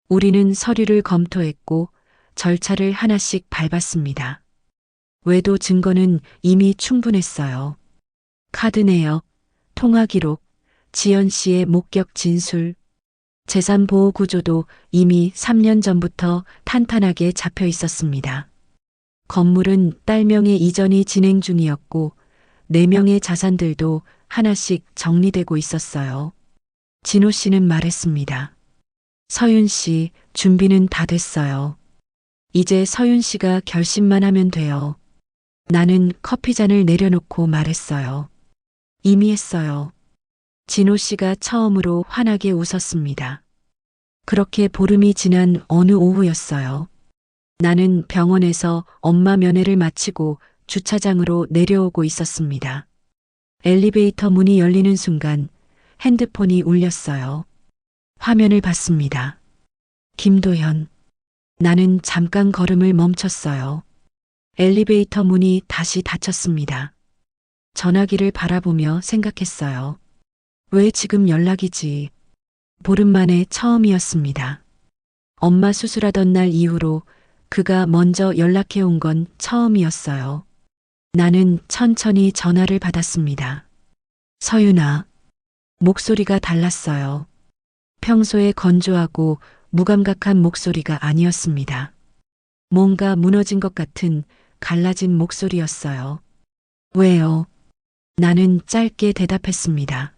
우리는 서류를 검토했고 절차를 하나씩 밟았습니다. 외도 증거는 이미 충분했어요. 카드 내역, 통화 기록, 지연 씨의 목격 진술, 재산 보호 구조도 이미 3년 전부터 탄탄하게 잡혀 있었습니다. 건물은 딸 명의 이전이 진행 중이었고 4명의 자산들도 하나씩 정리되고 있었어요. 진호 씨는 말했습니다. 서윤 씨, 준비는 다 됐어요. 이제 서윤 씨가 결심만 하면 돼요. 나는 커피잔을 내려놓고 말했어요. 이미 했어요. 진호 씨가 처음으로 환하게 웃었습니다. 그렇게 보름이 지난 어느 오후였어요. 나는 병원에서 엄마 면회를 마치고 주차장으로 내려오고 있었습니다. 엘리베이터 문이 열리는 순간 핸드폰이 울렸어요. 화면을 봤습니다. 김도현. 나는 잠깐 걸음을 멈췄어요. 엘리베이터 문이 다시 닫혔습니다. 전화기를 바라보며 생각했어요. 왜 지금 연락이지? 보름 만에 처음이었습니다. 엄마 수술하던 날 이후로 그가 먼저 연락해 온 건 처음이었어요. 나는 천천히 전화를 받았습니다. 서윤아. 목소리가 달랐어요. 평소에 건조하고 무감각한 목소리가 아니었습니다. 뭔가 무너진 것 같은 갈라진 목소리였어요. 왜요? 나는 짧게 대답했습니다.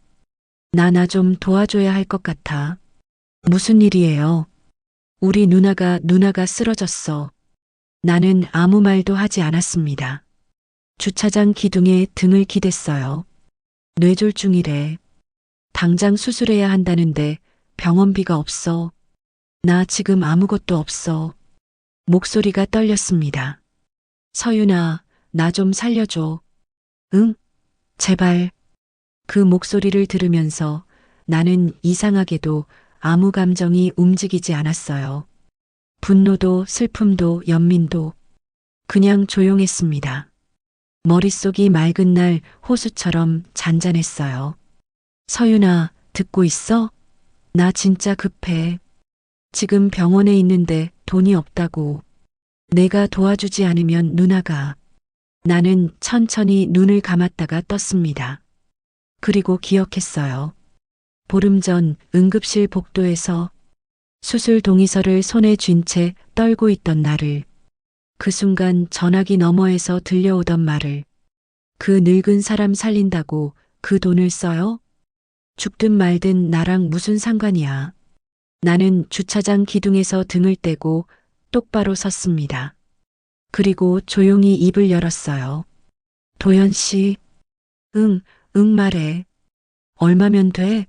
나 좀 도와줘야 할 것 같아. 무슨 일이에요? 우리 누나가 쓰러졌어. 나는 아무 말도 하지 않았습니다. 주차장 기둥에 등을 기댔어요. 뇌졸중이래. 당장 수술해야 한다는데 병원비가 없어. 나 지금 아무것도 없어. 목소리가 떨렸습니다. 서윤아, 나 좀 살려줘. 응? 제발. 그 목소리를 들으면서 나는 이상하게도 아무 감정이 움직이지 않았어요. 분노도 슬픔도 연민도 그냥 조용했습니다. 머릿속이 맑은 날 호수처럼 잔잔했어요. 서윤아, 듣고 있어? 나 진짜 급해. 지금 병원에 있는데 돈이 없다고. 내가 도와주지 않으면 누나가. 나는 천천히 눈을 감았다가 떴습니다. 그리고 기억했어요. 보름 전 응급실 복도에서 수술 동의서를 손에 쥔 채 떨고 있던 나를. 그 순간 전화기 너머에서 들려오던 말을. 그 늙은 사람 살린다고 그 돈을 써요? 죽든 말든 나랑 무슨 상관이야. 나는 주차장 기둥에서 등을 떼고 똑바로 섰습니다. 그리고 조용히 입을 열었어요. 도연 씨. 응, 말해. 얼마면 돼?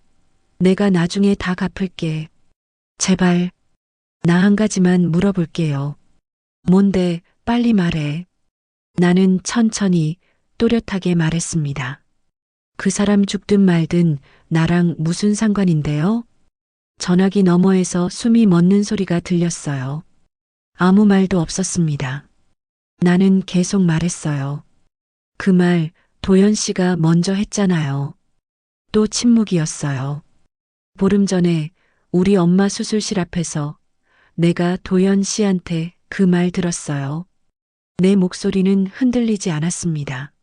내가 나중에 다 갚을게. 제발. 나 한 가지만 물어볼게요. 뭔데, 빨리 말해. 나는 천천히 또렷하게 말했습니다. 그 사람 죽든 말든 나랑 무슨 상관인데요? 전화기 너머에서 숨이 멎는 소리가 들렸어요. 아무 말도 없었습니다. 나는 계속 말했어요. 그 말 도연 씨가 먼저 했잖아요. 또 침묵이었어요. 보름 전에 우리 엄마 수술실 앞에서 내가 도연 씨한테 그 말 들었어요. 내 목소리는 흔들리지 않았습니다.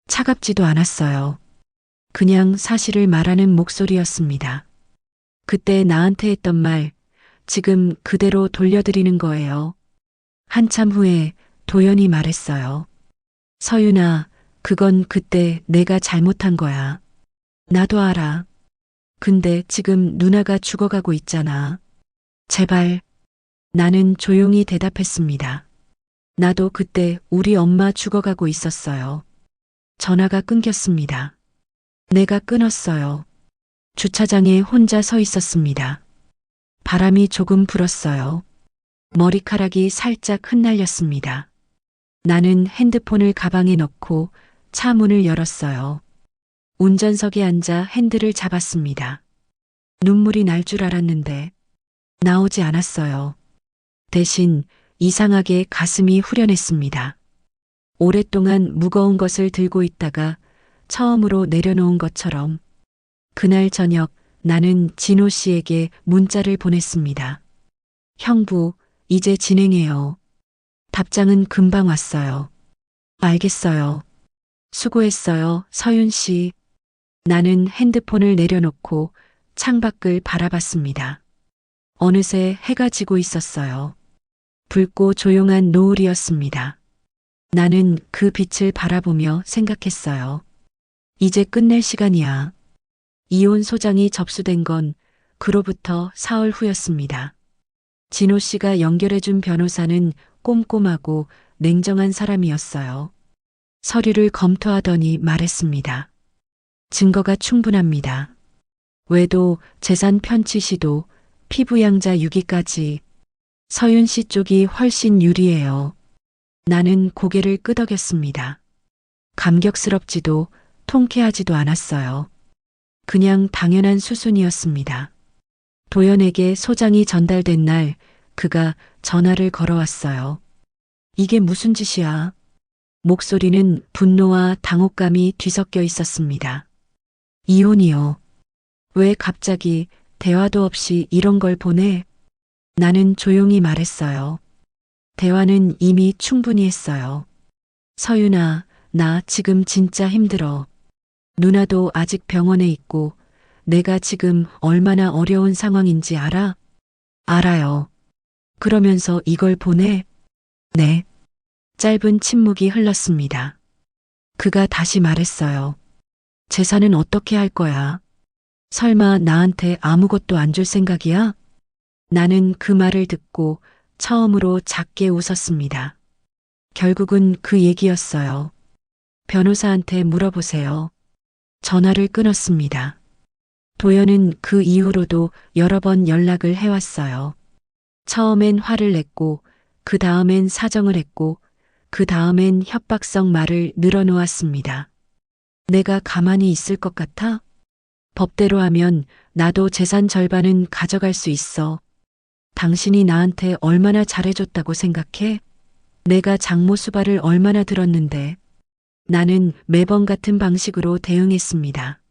차갑지도 않았어요. 그냥 사실을 말하는 목소리였습니다. 그때 나한테 했던 말, 지금 그대로 돌려드리는 거예요. 한참 후에 도연이 말했어요. 서윤아, 그건 그때 내가 잘못한 거야. 나도 알아. 근데 지금 누나가 죽어가고 있잖아. 제발. 나는 조용히 대답했습니다. 나도 그때 우리 엄마 죽어가고 있었어요. 전화가 끊겼습니다. 내가 끊었어요. 주차장에 혼자 서 있었습니다. 바람이 조금 불었어요. 머리카락이 살짝 흩날렸습니다. 나는 핸드폰을 가방에 넣고 차 문을 열었어요. 운전석에 앉아 핸들을 잡았습니다. 눈물이 날 줄 알았는데 나오지 않았어요. 대신 이상하게 가슴이 후련했습니다. 오랫동안 무거운 것을 들고 있다가 처음으로 내려놓은 것처럼 그날 저녁 나는 진호 씨에게 문자를 보냈습니다. 형부, 이제 진행해요. 답장은 금방 왔어요. 알겠어요. 수고했어요, 서윤 씨. 나는 핸드폰을 내려놓고 창밖을 바라봤습니다. 어느새 해가 지고 있었어요. 붉고 조용한 노을이었습니다. 나는 그 빛을 바라보며 생각했어요. 이제 끝낼 시간이야. 이혼 소장이 접수된 건 그로부터 사흘 후였습니다. 진호 씨가 연결해준 변호사는 꼼꼼하고 냉정한 사람이었어요. 서류를 검토하더니 말했습니다. 증거가 충분합니다. 외도, 재산 편취 시도, 피부양자 유기까지 서윤 씨 쪽이 훨씬 유리해요. 나는 고개를 끄덕였습니다. 감격스럽지도 통쾌하지도 않았어요. 그냥 당연한 수순이었습니다. 도연에게 소장이 전달된 날 그가 전화를 걸어왔어요. 이게 무슨 짓이야? 목소리는 분노와 당혹감이 뒤섞여 있었습니다. 이혼이요. 왜 갑자기 대화도 없이 이런 걸 보내? 나는 조용히 말했어요. 대화는 이미 충분히 했어요. 서윤아, 나 지금 진짜 힘들어. 누나도 아직 병원에 있고 내가 지금 얼마나 어려운 상황인지 알아? 알아요. 그러면서 이걸 보내? 네. 짧은 침묵이 흘렀습니다. 그가 다시 말했어요. 재산은 어떻게 할 거야? 설마 나한테 아무것도 안 줄 생각이야? 나는 그 말을 듣고 처음으로 작게 웃었습니다. 결국은 그 얘기였어요. 변호사한테 물어보세요. 전화를 끊었습니다. 도연은 그 이후로도 여러 번 연락을 해왔어요. 처음엔 화를 냈고, 그 다음엔 사정을 했고, 그 다음엔 협박성 말을 늘어놓았습니다. 내가 가만히 있을 것 같아? 법대로 하면 나도 재산 절반은 가져갈 수 있어. 당신이 나한테 얼마나 잘해줬다고 생각해? 내가 장모 수발을 얼마나 들었는데. 나는 매번 같은 방식으로 대응했습니다.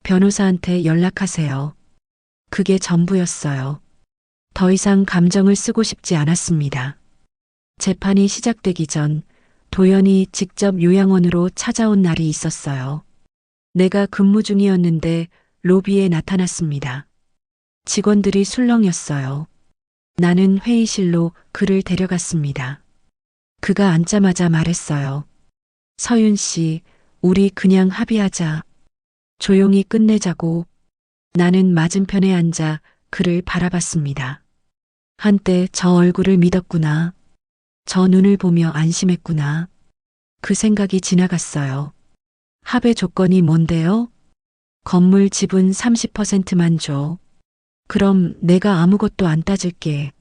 변호사한테 연락하세요. 그게 전부였어요. 더 이상 감정을 쓰고 싶지 않았습니다. 재판이 시작되기 전 도연이 직접 요양원으로 찾아온 날이 있었어요. 내가 근무 중이었는데 로비에 나타났습니다. 직원들이 술렁였어요. 나는 회의실로 그를 데려갔습니다. 그가 앉자마자 말했어요. 서윤 씨, 우리 그냥 합의하자. 조용히 끝내자고. 나는 맞은편에 앉아 그를 바라봤습니다. 한때 저 얼굴을 믿었구나. 저 눈을 보며 안심했구나. 그 생각이 지나갔어요. 합의 조건이 뭔데요? 건물 지분 30%만 줘. 그럼 내가 아무것도 안 따질게.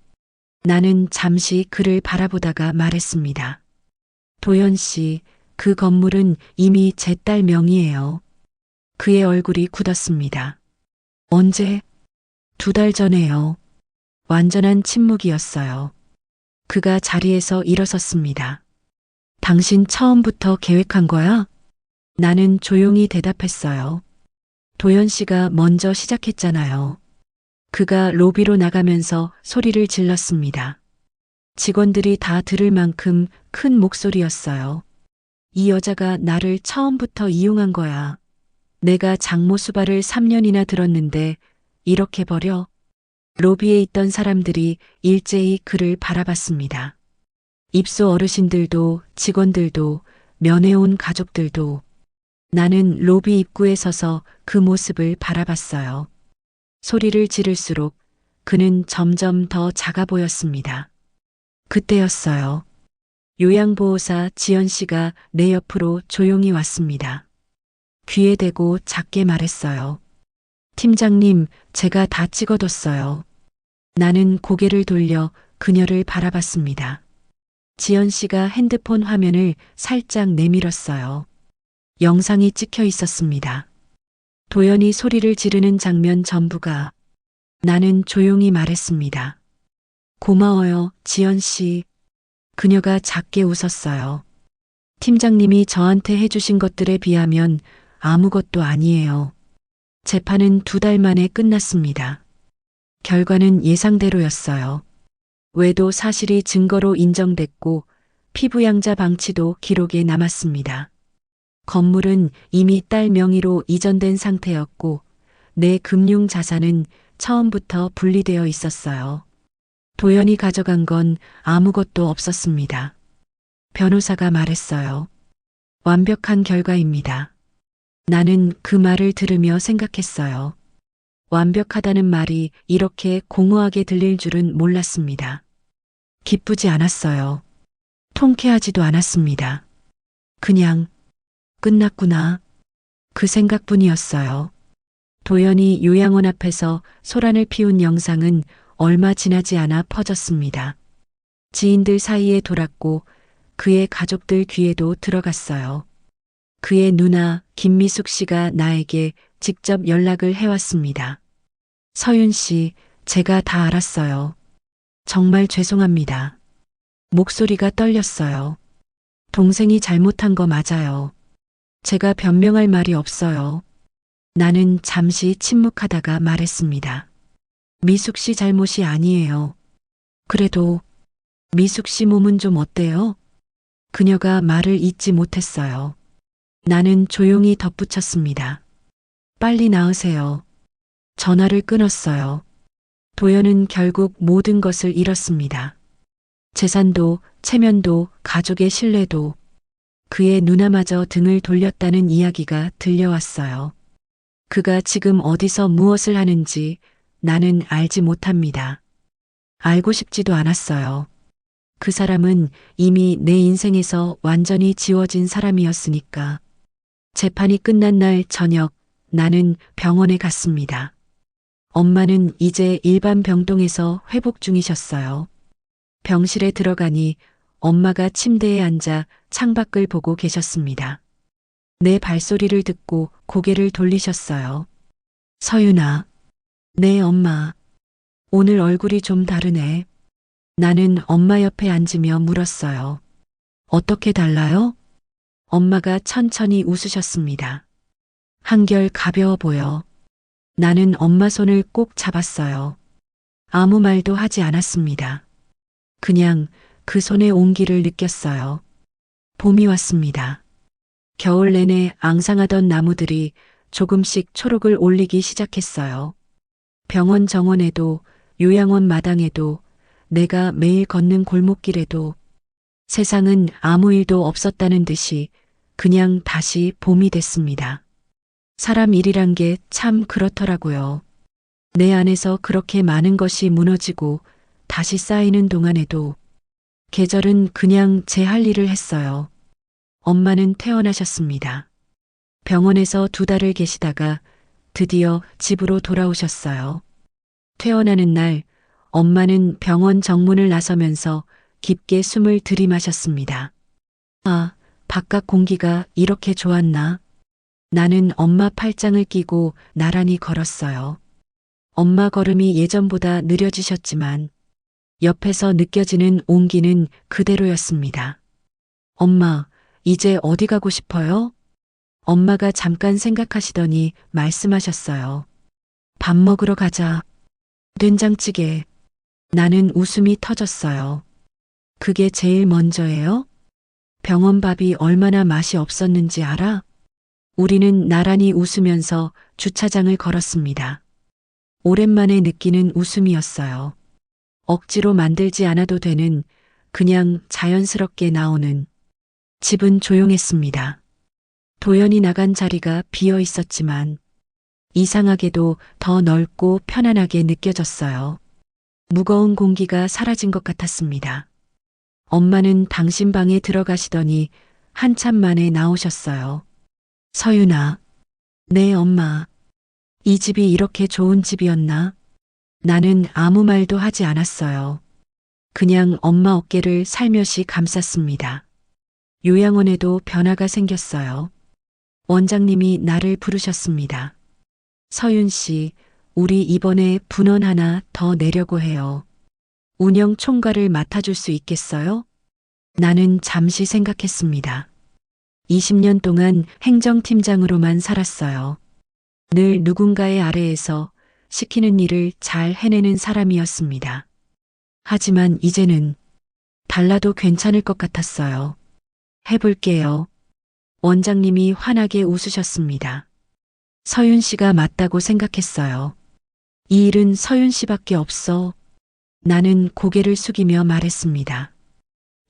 나는 잠시 그를 바라보다가 말했습니다. 도연 씨, 그 건물은 이미 제 딸 명의예요. 그의 얼굴이 굳었습니다. 언제? 2달 전에요. 완전한 침묵이었어요. 그가 자리에서 일어섰습니다. 당신 처음부터 계획한 거야? 나는 조용히 대답했어요. 도연 씨가 먼저 시작했잖아요. 그가 로비로 나가면서 소리를 질렀습니다. 직원들이 다 들을 만큼 큰 목소리였어요. 이 여자가 나를 처음부터 이용한 거야. 내가 장모 수발을 3년이나 들었는데 이렇게 버려? 로비에 있던 사람들이 일제히 그를 바라봤습니다. 입소 어르신들도 직원들도 면회온 가족들도. 나는 로비 입구에 서서 그 모습을 바라봤어요. 소리를 지를수록 그는 점점 더 작아 보였습니다. 그때였어요. 요양보호사 지연 씨가 내 옆으로 조용히 왔습니다. 귀에 대고 작게 말했어요. 팀장님, 제가 다 찍어뒀어요. 나는 고개를 돌려 그녀를 바라봤습니다. 지연 씨가 핸드폰 화면을 살짝 내밀었어요. 영상이 찍혀 있었습니다. 도연이 소리를 지르는 장면 전부가. 나는 조용히 말했습니다. 고마워요, 지연 씨. 그녀가 작게 웃었어요. 팀장님이 저한테 해주신 것들에 비하면 아무것도 아니에요. 재판은 2달 만에 끝났습니다. 결과는 예상대로였어요. 외도 사실이 증거로 인정됐고 피부양자 방치도 기록에 남았습니다. 건물은 이미 딸 명의로 이전된 상태였고 내 금융 자산은 처음부터 분리되어 있었어요. 도연이 가져간 건 아무것도 없었습니다. 변호사가 말했어요. 완벽한 결과입니다. 나는 그 말을 들으며 생각했어요. 완벽하다는 말이 이렇게 공허하게 들릴 줄은 몰랐습니다. 기쁘지 않았어요. 통쾌하지도 않았습니다. 그냥 끝났구나. 그 생각뿐이었어요. 도연이 요양원 앞에서 소란을 피운 영상은 얼마 지나지 않아 퍼졌습니다. 지인들 사이에 돌았고 그의 가족들 귀에도 들어갔어요. 그의 누나 김미숙 씨가 나에게 직접 연락을 해왔습니다. 서윤 씨, 제가 다 알았어요. 정말 죄송합니다. 목소리가 떨렸어요. 동생이 잘못한 거 맞아요. 제가 변명할 말이 없어요. 나는 잠시 침묵하다가 말했습니다. 미숙 씨 잘못이 아니에요. 그래도 미숙 씨 몸은 좀 어때요? 그녀가 말을 잇지 못했어요. 나는 조용히 덧붙였습니다. 빨리 나으세요. 전화를 끊었어요. 도연은 결국 모든 것을 잃었습니다. 재산도, 체면도, 가족의 신뢰도, 그의 누나마저 등을 돌렸다는 이야기가 들려왔어요. 그가 지금 어디서 무엇을 하는지 나는 알지 못합니다. 알고 싶지도 않았어요. 그 사람은 이미 내 인생에서 완전히 지워진 사람이었으니까. 재판이 끝난 날 저녁 나는 병원에 갔습니다. 엄마는 이제 일반 병동에서 회복 중이셨어요. 병실에 들어가니 엄마가 침대에 앉아 창밖을 보고 계셨습니다. 내 발소리를 듣고 고개를 돌리셨어요. 서윤아, 네 엄마. 오늘 얼굴이 좀 다르네. 나는 엄마 옆에 앉으며 물었어요. 어떻게 달라요? 엄마가 천천히 웃으셨습니다. 한결 가벼워 보여. 나는 엄마 손을 꼭 잡았어요. 아무 말도 하지 않았습니다. 그냥 그 손의 온기를 느꼈어요. 봄이 왔습니다. 겨울 내내 앙상하던 나무들이 조금씩 초록을 올리기 시작했어요. 병원 정원에도, 요양원 마당에도, 내가 매일 걷는 골목길에도 세상은 아무 일도 없었다는 듯이 그냥 다시 봄이 됐습니다. 사람 일이란 게 참 그렇더라고요. 내 안에서 그렇게 많은 것이 무너지고 다시 쌓이는 동안에도 계절은 그냥 제 할 일을 했어요. 엄마는 퇴원하셨습니다. 병원에서 2달을 계시다가 드디어 집으로 돌아오셨어요. 퇴원하는 날 엄마는 병원 정문을 나서면서 깊게 숨을 들이마셨습니다. 아, 바깥 공기가 이렇게 좋았나? 나는 엄마 팔짱을 끼고 나란히 걸었어요. 엄마 걸음이 예전보다 느려지셨지만 옆에서 느껴지는 온기는 그대로였습니다. 엄마, 이제 어디 가고 싶어요? 엄마가 잠깐 생각하시더니 말씀하셨어요. 밥 먹으러 가자. 된장찌개. 나는 웃음이 터졌어요. 그게 제일 먼저예요? 병원 밥이 얼마나 맛이 없었는지 알아? 우리는 나란히 웃으면서 주차장을 걸었습니다. 오랜만에 느끼는 웃음이었어요. 억지로 만들지 않아도 되는, 그냥 자연스럽게 나오는. 집은 조용했습니다. 도연이 나간 자리가 비어 있었지만 이상하게도 더 넓고 편안하게 느껴졌어요. 무거운 공기가 사라진 것 같았습니다. 엄마는 당신 방에 들어가시더니 한참 만에 나오셨어요. 서윤아. 네, 엄마. 이 집이 이렇게 좋은 집이었나? 나는 아무 말도 하지 않았어요. 그냥 엄마 어깨를 살며시 감쌌습니다. 요양원에도 변화가 생겼어요. 원장님이 나를 부르셨습니다. 서윤 씨, 우리 이번에 분원 하나 더 내려고 해요. 운영 총괄을 맡아줄 수 있겠어요? 나는 잠시 생각했습니다. 20년 동안 행정팀장으로만 살았어요. 늘 누군가의 아래에서 시키는 일을 잘 해내는 사람이었습니다. 하지만 이제는 달라도 괜찮을 것 같았어요. 해볼게요. 원장님이 환하게 웃으셨습니다. 서윤 씨가 맞다고 생각했어요. 이 일은 서윤 씨밖에 없어. 나는 고개를 숙이며 말했습니다.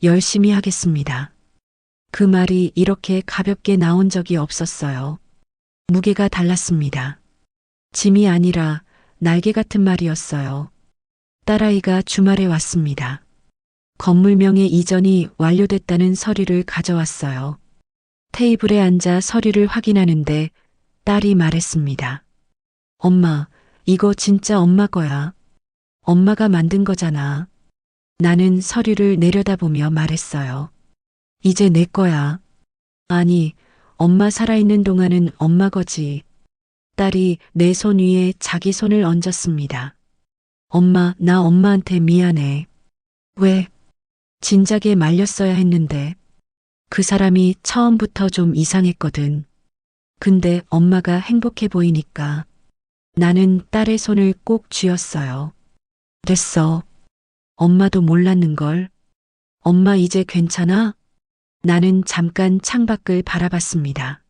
열심히 하겠습니다. 그 말이 이렇게 가볍게 나온 적이 없었어요. 무게가 달랐습니다. 짐이 아니라 날개 같은 말이었어요. 딸아이가 주말에 왔습니다. 건물명의 이전이 완료됐다는 서류를 가져왔어요. 테이블에 앉아 서류를 확인하는데 딸이 말했습니다. 엄마, 이거 진짜 엄마 거야. 엄마가 만든 거잖아. 나는 서류를 내려다보며 말했어요. 이제 내 거야. 아니, 엄마 살아있는 동안은 엄마 거지. 딸이 내 손 위에 자기 손을 얹었습니다. 엄마, 나 엄마한테 미안해. 왜? 진작에 말렸어야 했는데. 그 사람이 처음부터 좀 이상했거든. 근데 엄마가 행복해 보이니까 나는 딸의 손을 꼭 쥐었어요. 됐어. 엄마도 몰랐는걸. 엄마 이제 괜찮아? 나는 잠깐 창밖을 바라봤습니다.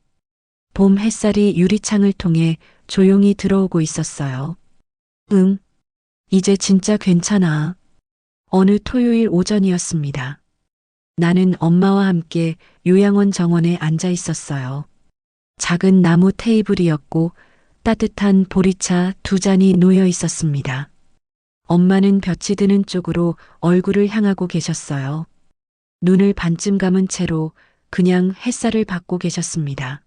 봄 햇살이 유리창을 통해 조용히 들어오고 있었어요. 응, 이제 진짜 괜찮아. 어느 토요일 오전이었습니다. 나는 엄마와 함께 요양원 정원에 앉아 있었어요. 작은 나무 테이블이었고 따뜻한 보리차 두 잔이 놓여 있었습니다. 엄마는 볕이 드는 쪽으로 얼굴을 향하고 계셨어요. 눈을 반쯤 감은 채로 그냥 햇살을 받고 계셨습니다.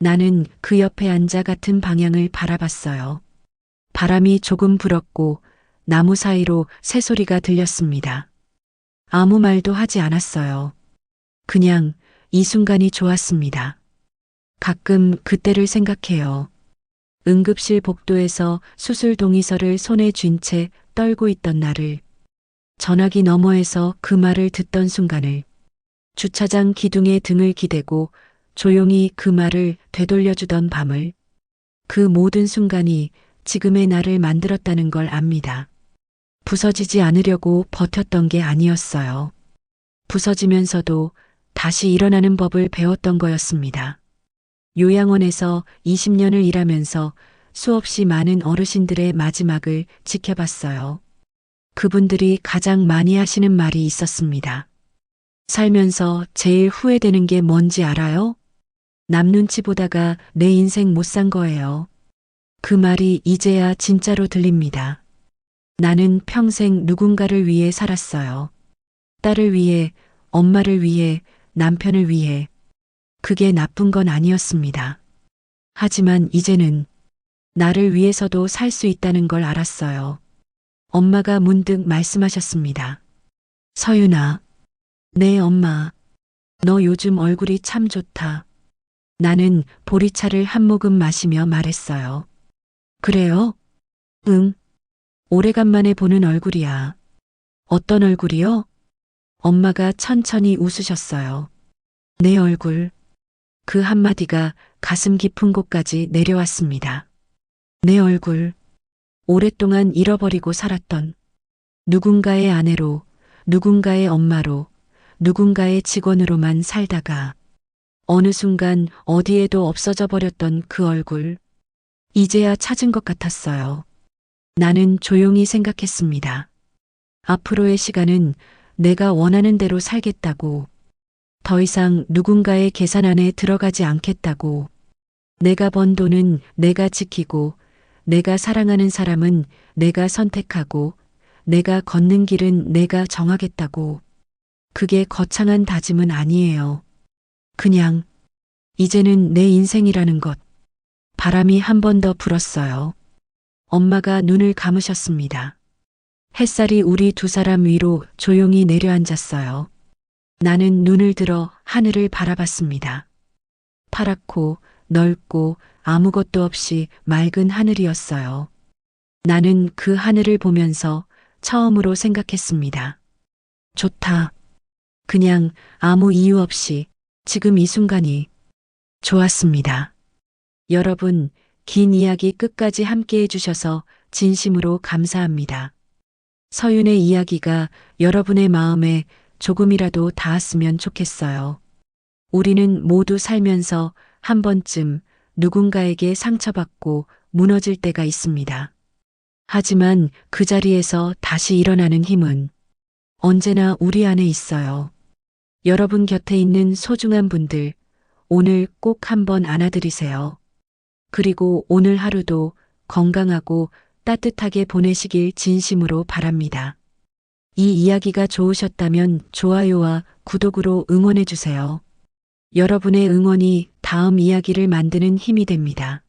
나는 그 옆에 앉아 같은 방향을 바라봤어요. 바람이 조금 불었고 나무 사이로 새소리가 들렸습니다. 아무 말도 하지 않았어요. 그냥 이 순간이 좋았습니다. 가끔 그때를 생각해요. 응급실 복도에서 수술 동의서를 손에 쥔 채 떨고 있던 나를, 전화기 너머에서 그 말을 듣던 순간을, 주차장 기둥에 등을 기대고 조용히 그 말을 되돌려주던 밤을, 그 모든 순간이 지금의 나를 만들었다는 걸 압니다. 부서지지 않으려고 버텼던 게 아니었어요. 부서지면서도 다시 일어나는 법을 배웠던 거였습니다. 요양원에서 20년을 일하면서 수없이 많은 어르신들의 마지막을 지켜봤어요. 그분들이 가장 많이 하시는 말이 있었습니다. 살면서 제일 후회되는 게 뭔지 알아요? 남 눈치 보다가 내 인생 못 산 거예요. 그 말이 이제야 진짜로 들립니다. 나는 평생 누군가를 위해 살았어요. 딸을 위해, 엄마를 위해, 남편을 위해. 그게 나쁜 건 아니었습니다. 하지만 이제는 나를 위해서도 살 수 있다는 걸 알았어요. 엄마가 문득 말씀하셨습니다. 서윤아, 네 엄마, 너 요즘 얼굴이 참 좋다. 나는 보리차를 한 모금 마시며 말했어요. 그래요? 응. 오래간만에 보는 얼굴이야. 어떤 얼굴이요? 엄마가 천천히 웃으셨어요. 내 얼굴. 그 한마디가 가슴 깊은 곳까지 내려왔습니다. 내 얼굴. 오랫동안 잃어버리고 살았던 누군가의 아내로, 누군가의 엄마로, 누군가의 직원으로만 살다가 어느 순간 어디에도 없어져 버렸던 그 얼굴. 이제야 찾은 것 같았어요. 나는 조용히 생각했습니다. 앞으로의 시간은 내가 원하는 대로 살겠다고. 더 이상 누군가의 계산 안에 들어가지 않겠다고. 내가 번 돈은 내가 지키고, 내가 사랑하는 사람은 내가 선택하고, 내가 걷는 길은 내가 정하겠다고. 그게 거창한 다짐은 아니에요. 그냥, 이제는 내 인생이라는 것. 바람이 한 번 더 불었어요. 엄마가 눈을 감으셨습니다. 햇살이 우리 두 사람 위로 조용히 내려앉았어요. 나는 눈을 들어 하늘을 바라봤습니다. 파랗고 넓고 아무것도 없이 맑은 하늘이었어요. 나는 그 하늘을 보면서 처음으로 생각했습니다. 좋다. 그냥 아무 이유 없이 지금 이 순간이 좋았습니다. 여러분, 긴 이야기 끝까지 함께 해주셔서 진심으로 감사합니다. 서윤의 이야기가 여러분의 마음에 조금이라도 닿았으면 좋겠어요. 우리는 모두 살면서 한 번쯤 누군가에게 상처받고 무너질 때가 있습니다. 하지만 그 자리에서 다시 일어나는 힘은 언제나 우리 안에 있어요. 여러분 곁에 있는 소중한 분들, 오늘 꼭 한번 안아드리세요. 그리고 오늘 하루도 건강하고 따뜻하게 보내시길 진심으로 바랍니다. 이 이야기가 좋으셨다면 좋아요와 구독으로 응원해주세요. 여러분의 응원이 다음 이야기를 만드는 힘이 됩니다.